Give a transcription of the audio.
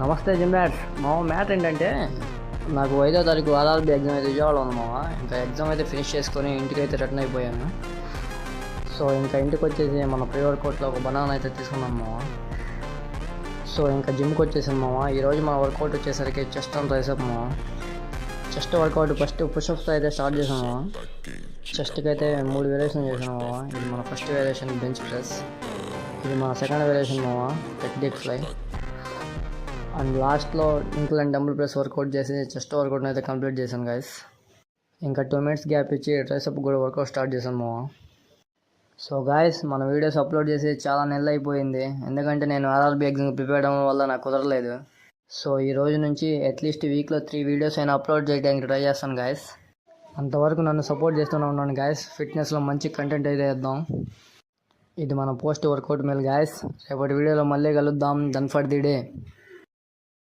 నమస్తే జిమ్రాట్. మ్యాటర్ ఏంటంటే నాకు 5వ తారీఖు ఆర్ఆర్బీ ఎగ్జామ్ అయితే విజయవాడలో ఉంది ఇంకా ఎగ్జామ్ అయితే ఫినిష్ చేసుకొని ఇంటికి అయితే రిటర్న్ అయిపోయాను. సో ఇంకా ఇంటికి వచ్చేసి మన ప్రీ వర్కౌట్లో ఒక బనానా అయితే తీసుకున్నాను సో ఇంకా జిమ్కి వచ్చేసాను ఈరోజు మన వర్కౌట్ వచ్చేసరికి chest and tricep chest workout first పుషప్స్తో అయితే స్టార్ట్ చేసాము. చెస్ట్కి అయితే 3 వేరియేషన్ చేసాము. ఇది మన ఫస్ట్ వేరియేషన్ బెంచ్ ప్రెస్, ఇది మన second variation technique fly, and లాస్ట్లో incline and dumbbell press workout చేసి చెస్ట్ వర్కౌట్ని అయితే కంప్లీట్ చేశాను గైస్. ఇంకా 2 minutes గ్యాప్ ఇచ్చి ట్రైసెప్ కూడా వర్కౌట్ స్టార్ట్ చేశాను. సో గాయస్, మన వీడియోస్ అప్లోడ్ చేసి చాలా నెలలు అయిపోయింది, ఎందుకంటే నేను ఆర్ఆర్బీ ఎగ్జామ్ ప్రిపేర్ అవ్వడం వల్ల నాకు కుదరలేదు. సో ఈ రోజు నుంచి అట్లీస్ట్ వీక్లో 3 వీడియోస్ అయినా అప్లోడ్ చేయడానికి ట్రై చేస్తాను గాయస్. అంతవరకు నన్ను సపోర్ట్ చేస్తూనే ఉన్నాను గాయస్. ఫిట్నెస్లో మంచి కంటెంట్ అయితే వేద్దాం. ఇది మన పోస్ట్ వర్కౌట్ మేల్ గాయస్. రేపటి వీడియోలో మళ్ళీ కలుద్దాం. Done for the day.